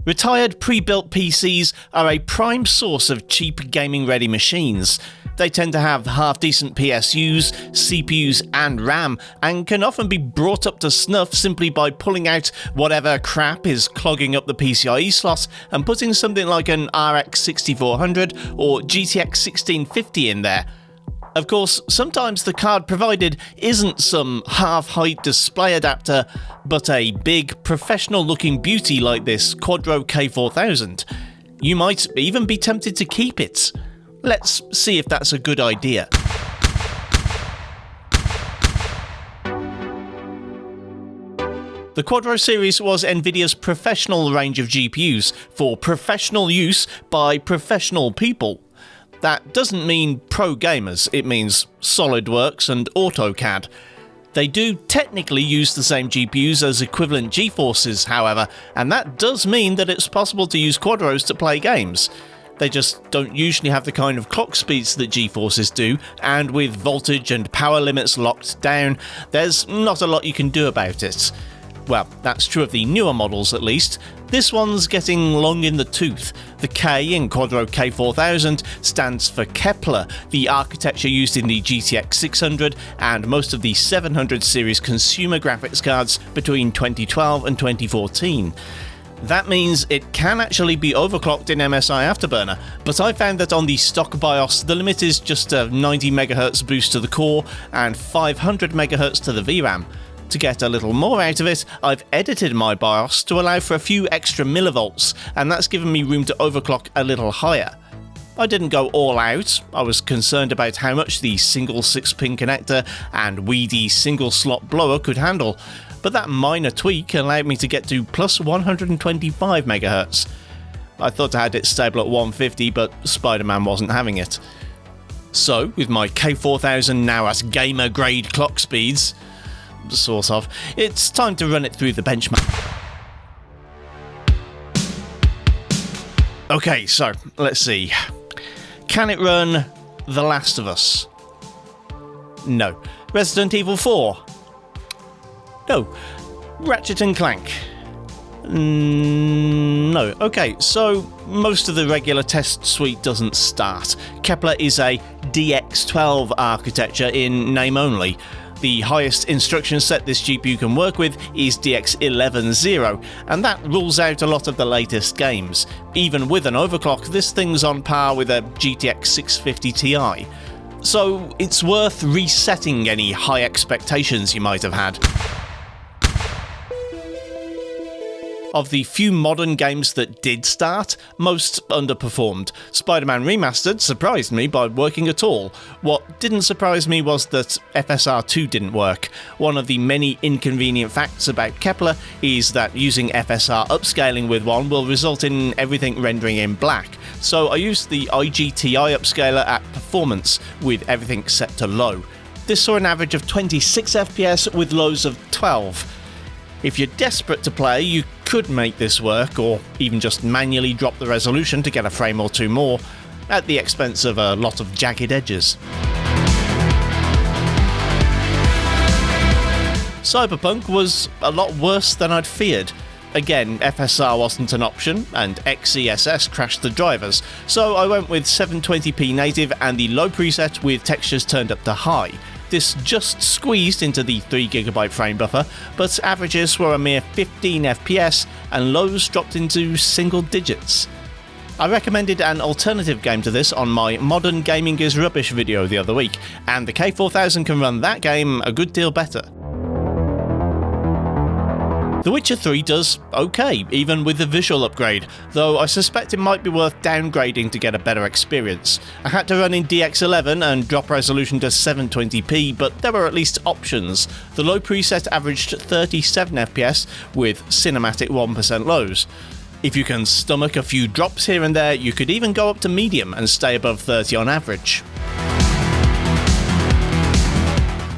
Retired pre-built PCs are a prime source of cheap gaming-ready machines. They tend to have half-decent PSUs, CPUs and RAM, and can often be brought up to snuff simply by pulling out whatever crap is clogging up the PCIe slot and putting something like an RX 6400 or GTX 1650 in there. Of course, sometimes the card provided isn't some half-height display adapter, but a big, professional-looking beauty like this Quadro K4000. You might even be tempted to keep it. Let's see if that's a good idea. The Quadro series was Nvidia's professional range of GPUs for professional use by professional people. That doesn't mean pro gamers, it means SolidWorks and AutoCAD. They do technically use the same GPUs as equivalent GeForces, however, and that does mean that it's possible to use Quadros to play games. They just don't usually have the kind of clock speeds that GeForces do, and with voltage and power limits locked down, there's not a lot you can do about it. Well, that's true of the newer models at least. This one's getting long in the tooth. The K in Quadro K4000 stands for Kepler, the architecture used in the GTX 600 and most of the 700 series consumer graphics cards between 2012 and 2014. That means it can actually be overclocked in MSI Afterburner, but I found that on the stock BIOS the limit is just a 90 MHz boost to the core and 500 MHz to the VRAM. To get a little more out of it, I've edited my BIOS to allow for a few extra millivolts, and that's given me room to overclock a little higher. I didn't go all out. I was concerned about how much the single 6-pin connector and weedy single slot blower could handle, but that minor tweak allowed me to get to plus 125 MHz. I thought I had it stable at 150, but Spider-Man wasn't having it. So, with my K4000 now at gamer grade clock speeds, sort of, it's time to run it through the benchmark. Okay, so, let's see. Can it run The Last of Us? No. Resident Evil 4? No. Ratchet and Clank? No. Okay, so most of the regular test suite doesn't start. Kepler is a DX12 architecture in name only. The highest instruction set this GPU can work with is DX11.0, and that rules out a lot of the latest games. Even with an overclock, this thing's on par with a GTX 650 Ti. So it's worth resetting any high expectations you might have had. Of the few modern games that did start, most underperformed. Spider-Man Remastered surprised me by working at all. What didn't surprise me was that FSR2 didn't work. One of the many inconvenient facts about Kepler is that using FSR upscaling with one will result in everything rendering in black. So I used the IGTI upscaler at performance with everything set to low. This saw an average of 26 FPS with lows of 12. If you're desperate to play, you could make this work, or even just manually drop the resolution to get a frame or two more, at the expense of a lot of jagged edges. Cyberpunk was a lot worse than I'd feared. Again, FSR wasn't an option, and XeSS crashed the drivers, so I went with 720p native and the low preset with textures turned up to high. This just squeezed into the 3GB frame buffer, but averages were a mere 15 FPS and lows dropped into single digits. I recommended an alternative game to this on my Modern Gaming is Rubbish video the other week, and the K4000 can run that game a good deal better. The Witcher 3 does okay, even with the visual upgrade, though I suspect it might be worth downgrading to get a better experience. I had to run in DX11 and drop resolution to 720p, but there were at least options. The low preset averaged 37 FPS with cinematic 1% lows. If you can stomach a few drops here and there, you could even go up to medium and stay above 30 on average.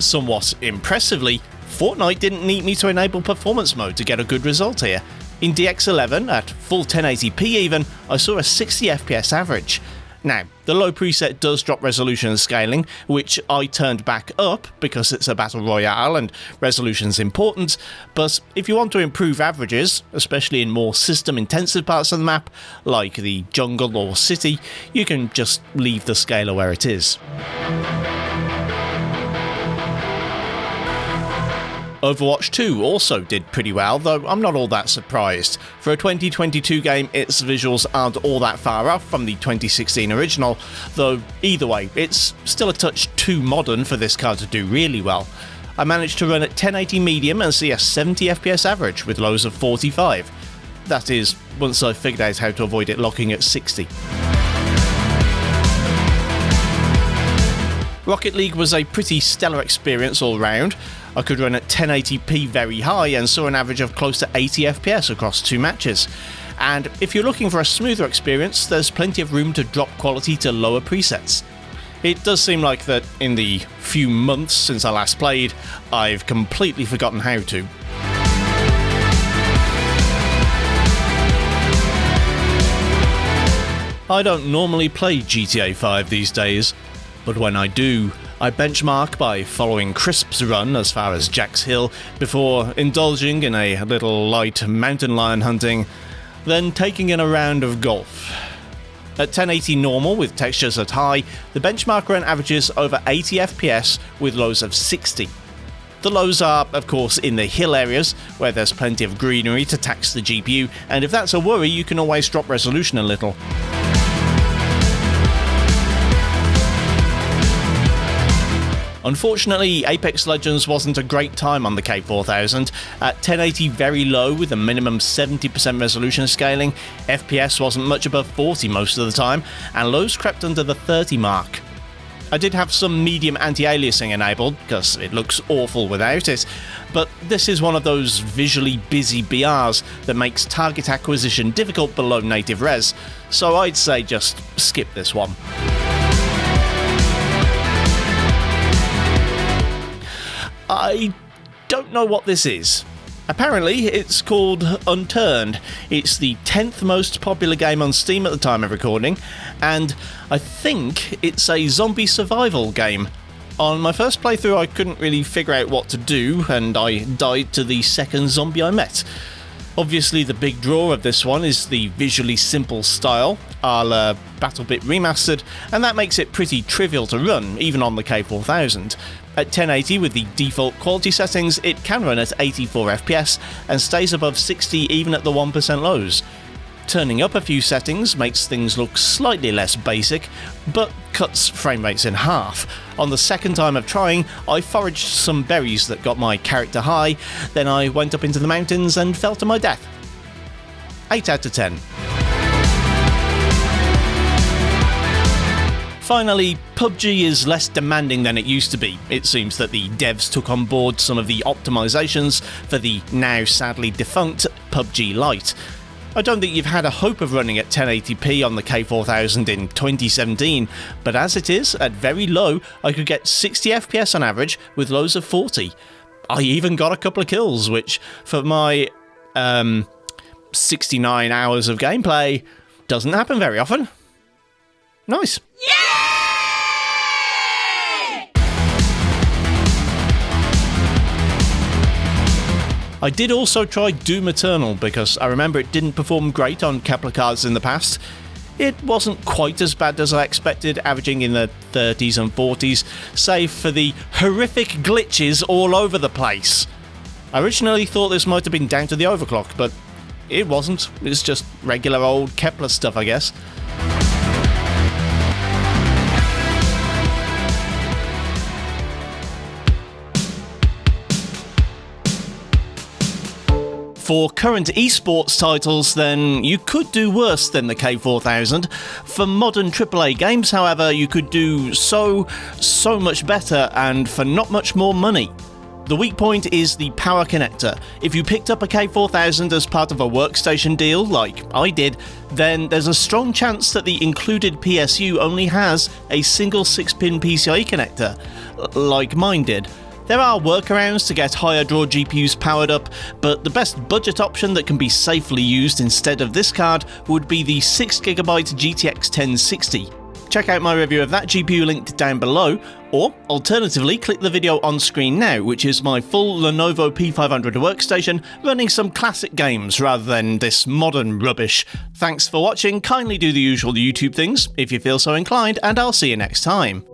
Somewhat impressively, Fortnite didn't need me to enable performance mode to get a good result here. In DX11, at full 1080p even, I saw a 60 FPS average. Now, The low preset does drop resolution and scaling, which I turned back up because it's a battle royale and resolution's important, but if you want to improve averages, especially in more system-intensive parts of the map, like the jungle or city, you can just leave the scaler where it is. Overwatch 2 also did pretty well, though I'm not all that surprised. For a 2022 game, its visuals aren't all that far off from the 2016 original, though either way, it's still a touch too modern for this card to do really well. I managed to run at 1080 medium and see a 70 FPS average with lows of 45. That is, once I figured out how to avoid it locking at 60. Rocket League was a pretty stellar experience all round. I could run at 1080p very high and saw an average of close to 80 FPS across 2 matches. And if you're looking for a smoother experience, there's plenty of room to drop quality to lower presets. It does seem like that in the few months since I last played, I've completely forgotten how to. I don't normally play GTA 5 these days, but when I do, I benchmark by following Crisp's run as far as Jack's Hill before indulging in a little light mountain lion hunting, then taking in a round of golf. At 1080 normal with textures at high, the benchmark run averages over 80 FPS with lows of 60. The lows are, of course, in the hill areas, where there's plenty of greenery to tax the GPU, and if that's a worry, you can always drop resolution a little. Unfortunately, Apex Legends wasn't a great time on the K4000. At 1080 very low with a minimum 70% resolution scaling, FPS wasn't much above 40 most of the time, and lows crept under the 30 mark. I did have some medium anti-aliasing enabled, because it looks awful without it, but this is one of those visually busy BRs that makes target acquisition difficult below native res, so I'd say just skip this one. I don't know what this is. Apparently, it's called Unturned. It's the 10th most popular game on Steam at the time of recording, and I think it's a zombie survival game. On my first playthrough, I couldn't really figure out what to do, and I died to the second zombie I met. Obviously, the big draw of this one is the visually simple style, a la BattleBit Remastered, and that makes it pretty trivial to run, even on the K4000. At 1080 with the default quality settings, it can run at 84 FPS and stays above 60 even at the 1% lows. Turning up a few settings makes things look slightly less basic, but cuts frame rates in half. On the second time of trying, I foraged some berries that got my character high, then I went up into the mountains and fell to my death. 8 out of 10. Finally, PUBG is less demanding than it used to be. It seems that the devs took on board some of the optimizations for the now sadly defunct PUBG Lite. I don't think you've had a hope of running at 1080p on the K4000 in 2017, but as it is, at very low, I could get 60 FPS on average with lows of 40. I even got a couple of kills, which, for my 69 hours of gameplay, doesn't happen very often. Nice. I did also try Doom Eternal because I remember it didn't perform great on Kepler cards in the past. It wasn't quite as bad as I expected, averaging in the 30s and 40s, save for the horrific glitches all over the place. I originally thought this might have been down to the overclock, but it wasn't. It's just regular old Kepler stuff, I guess. For current eSports titles, then, you could do worse than the K4000. For modern AAA games, however, you could do so much better, and for not much more money. The weak point is the power connector. If you picked up a K4000 as part of a workstation deal, like I did, then there's a strong chance that the included PSU only has a single 6-pin PCIe connector, like mine did. There are workarounds to get higher draw GPUs powered up, but the best budget option that can be safely used instead of this card would be the 6GB GTX 1060. Check out my review of that GPU linked down below, or alternatively click the video on screen now, which is my full Lenovo P500 workstation running some classic games rather than this modern rubbish. Thanks for watching, kindly do the usual YouTube things if you feel so inclined, and I'll see you next time.